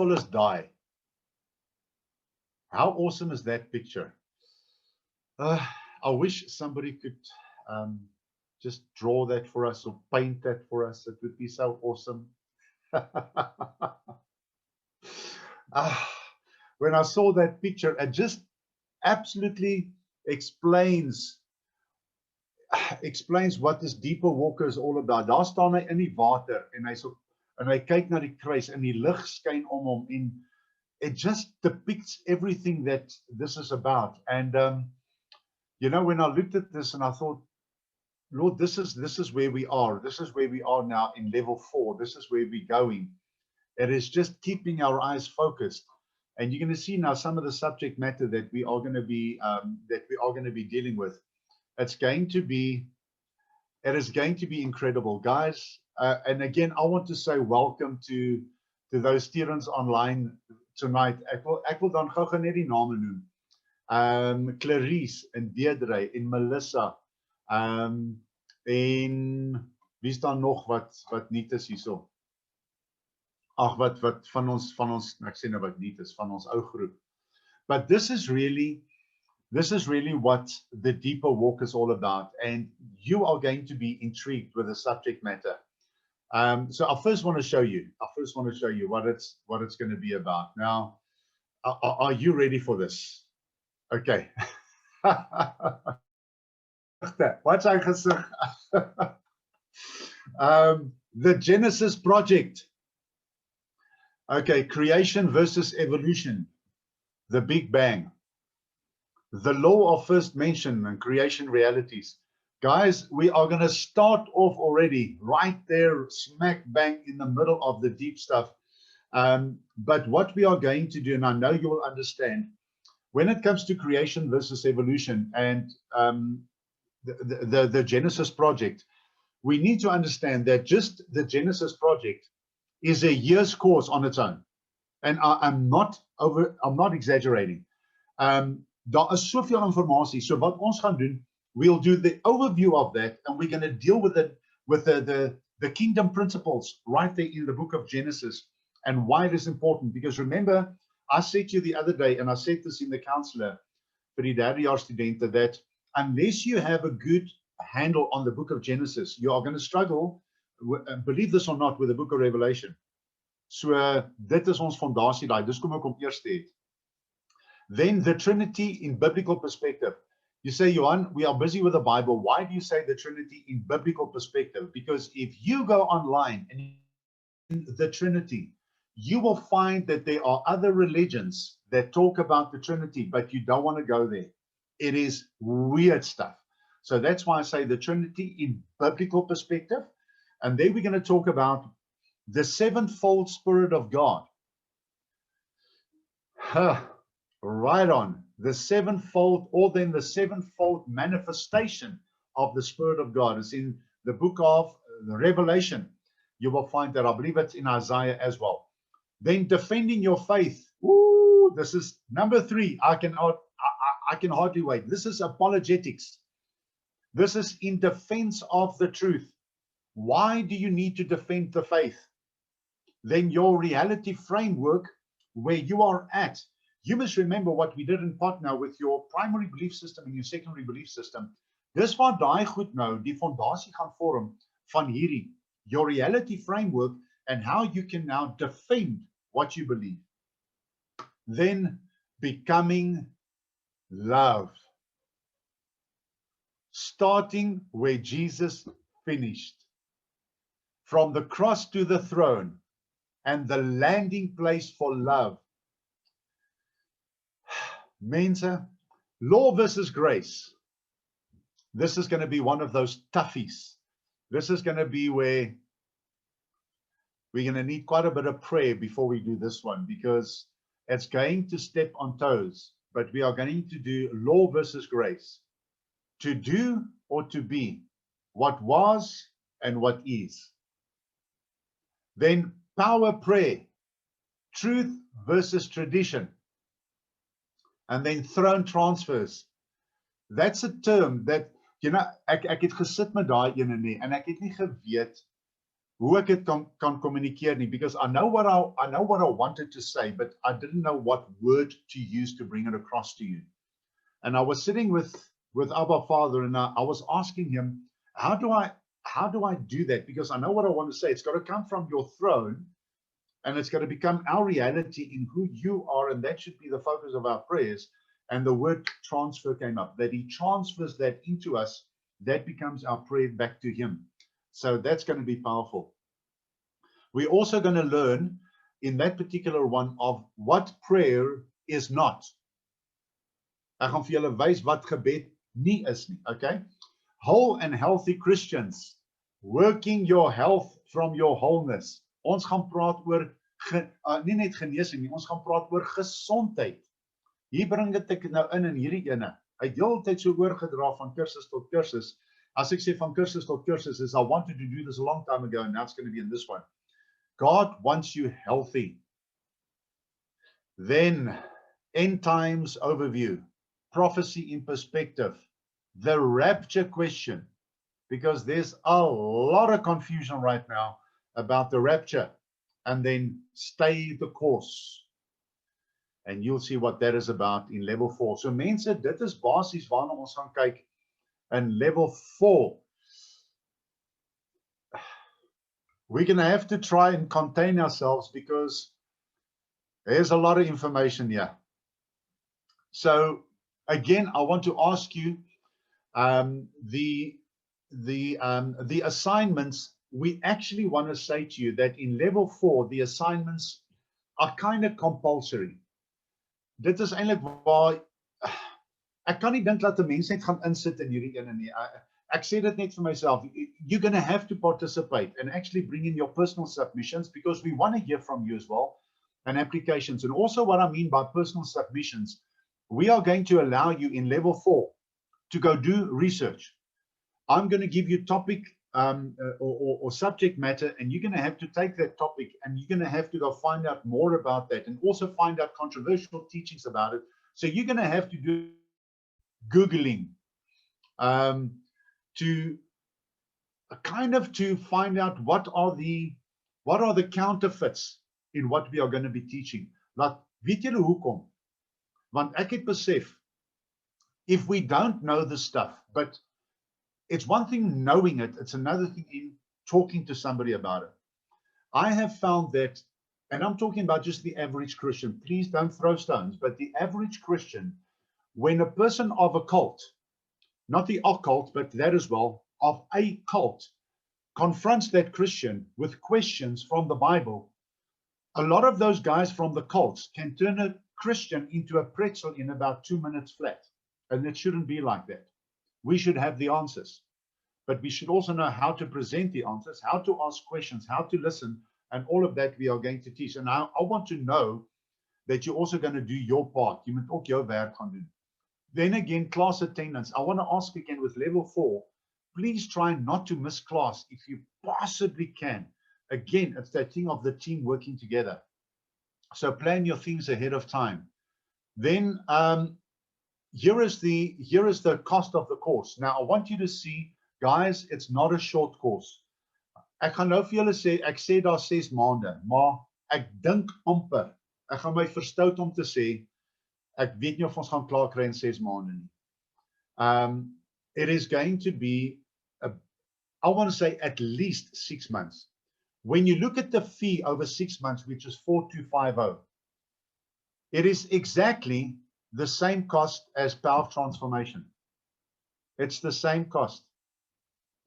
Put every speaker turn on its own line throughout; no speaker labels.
beautiful as die. How awesome is that picture? I wish somebody could just draw that for us or paint that for us. It would be so awesome. When I saw that picture, it just absolutely explains what this deeper walker is all about. Daar staan hy in die water en hy kyk na die kruis en die lig skyn om hom en it just depicts everything that this is about. And you know, when I looked at this and I thought, Lord, this is where we are. This is where we are now in level 4. This is where we're going. It is just keeping our eyes focused. And you're going to see now some of the subject matter that we are going to be dealing with. It is going to be incredible, guys. And again, I want to say welcome to those students online tonight. Ek wil dan gou net die name noem. Clarice en Deirdre en Melissa. En wie staan nog wat niet is hierso? Ag wat van ons ek sê nou wat niet is van ons ou groep. But this is really what the deeper walk is all about, and you are going to be intrigued with the subject matter. So I first want to show you what it's going to be about. Now, are you ready for this? Okay. What's our gesig? The Genesis project. Okay, creation versus evolution. The Big Bang. The law of first mention and creation realities. Guys, we are going to start off already right there, smack bang in the middle of the deep stuff. But what we are going to do, and I know you will understand, when it comes to creation versus evolution and the Genesis project, we need to understand that just the Genesis project is a year's course on its own. And I'm not exaggerating. Daar is soveel informatie. So wat ons gaan doen, we'll do the overview of that, and we're going to deal with it with the kingdom principles right there in the book of Genesis and why it is important. Because remember, I said to you the other day, and I said this in the counselor for die derdejaar studente, that unless you have a good handle on the book of Genesis, you are going to struggle, believe this or not, with the book of Revelation. So dit is ons fondasie daai. Dis kom ek om eers te het. Then the Trinity in biblical perspective. You say, Johan, we are busy with the Bible. Why do you say the Trinity in biblical perspective? Because if you go online and in the Trinity, you will find that there are other religions that talk about the Trinity, but you don't want to go there. It is weird stuff. So that's why I say the Trinity in biblical perspective. And then we're going to talk about the sevenfold Spirit of God. Right on. The sevenfold, or then the sevenfold manifestation of the Spirit of God is in the book of the Revelation. You will find that. I believe it's in Isaiah as well. Then defending your faith. Ooh, this is number 3. I can hardly wait. This is apologetics. This is in defense of the truth. Why do you need to defend the faith? Then your reality framework, where you are at. You must remember what we did in pot now with your primary belief system and your secondary belief system. Dis waar daai goed nou die fondasie gaan vorm van hierdie, your reality framework, and how you can now defend what you believe. Then becoming love. Starting where Jesus finished. From the cross to the throne, and the landing place for love. Mense, law versus grace. This is going to be one of those toughies. This is going to be where we're going to need quite a bit of prayer before we do this one, because it's going to step on toes. But we are going to do law versus grace. To do or to be, what was and what is. Then power prayer, truth versus tradition. And then throne transfers. That's a term that, you know, ek het gesit met daai ene nie, en ek het nie geweet hoe ek dit kan communicate nie, because I know what I wanted to say, but I didn't know what word to use to bring it across to you. And I was sitting with Abba Father, and I was asking him, how do I do that? Because I know what I want to say. It's got to come from your throne, and it's got to become our reality in who you are, and that should be the focus of our prayers. And the word transfer came up, that he transfers that into us. That becomes our prayer back to him. So that's going to be powerful. We're also going to learn in that particular one of what prayer is not. Ek gaan vir julle wys wat gebed nie is nie, okay? Whole and healthy Christians, working your health from your wholeness. Ons gaan praat oor, nie net genesing nie, ons gaan praat oor gesondheid. Hier bring ek nou in hierdie ene. Hy het heeltyd so oorgedra van kursus tot kursus. As ek sê van kursus tot kursus, is I wanted to do this a long time ago, and now it's going to be in this one. God wants you healthy. Then, end times overview, prophecy in perspective, the rapture question, because there's a lot of confusion right now about the rapture, and then stay the course. And you'll see what that is about in level 4. So mense, dit is basies waarna ons gaan kyk in level 4. We're going to have to try and contain ourselves because there's a lot of information here. So again, I want to ask you the assignments. We actually want to say to you that in level 4, the assignments are kind of compulsory. Dit is eintlik waar ek kan nie dink dat 'n mens net gaan insit in hierdie ene nie. Ek sê dit net vir myself. You're going to have to participate and actually bring in your personal submissions, because we want to hear from you as well, and applications. And also what I mean by personal submissions, we are going to allow you in level 4 to go do research. I'm going to give you topic or subject matter, and you're going to have to take that topic and you're going to have to go find out more about that, and also find out controversial teachings about it. So you're going to have to do Googling to kind of to find out what are the counterfeits in what we are going to be teaching. Like, weet julle hoekom? Want ek het besef, if we don't know this stuff, but it's one thing knowing it, it's another thing in talking to somebody about it. I have found that, and I'm talking about just the average Christian, please don't throw stones, but the average Christian, when a person of a cult, not the occult, but that as well, of a cult, confronts that Christian with questions from the Bible, a lot of those guys from the cults can turn a Christian into a pretzel in about 2 minutes flat. And it shouldn't be like that. We should have the answers, but we should also know how to present the answers, how to ask questions, how to listen, and all of that we are going to teach. And I want to know that you're also going to do your part. You moet ook jou werk gaan doen. Then again, class attendance. I want to ask again with level 4, please try not to miss class if you possibly can. Again, it's that thing of the team working together. So plan your things ahead of time. Then here is the cost of the course. Now I want you to see, guys, it's not a short course. Ek gaan nou vir julle sê, ek sê daar 6 maande, maar ek dink amper, ek gaan my verstout om te sê, ek weet nie of ons gaan klaar kry in 6 maande nie. It is going to be, I want to say at least 6 months. When you look at the fee over 6 months, which is 4250, it is exactly the same cost as Power of Transformation. It's the same cost.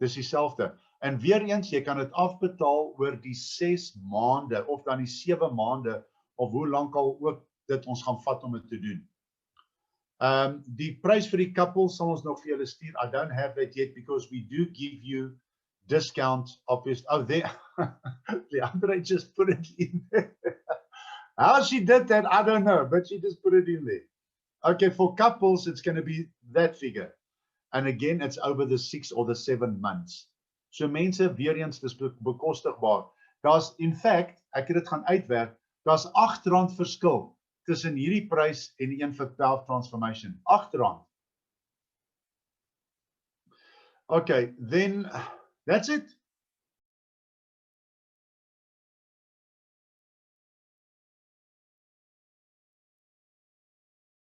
Dis dieselfde. En weer eens, jy kan dit afbetaal oor die 6 maande, of dan die 7 maande, of hoe lank al ook dit ons gaan vat om dit te doen. Die prys vir die couple sal ons nog vir julle stuur. I don't have that yet because we do give you discount obviously. Oh, there, Leandre just put it in there. How she did that, I don't know, but she just put it in there. Okay, for couples, it's going to be that figure. And again, it's over the 6 or the 7 months. So mense, weer eens, dis bekostigbaar. Daar's, in fact, ek het dit gaan uitwerk, daar's R8 verskil tussen hierdie prys en die een vir Power of Transformation. R8. Okay, then that's it.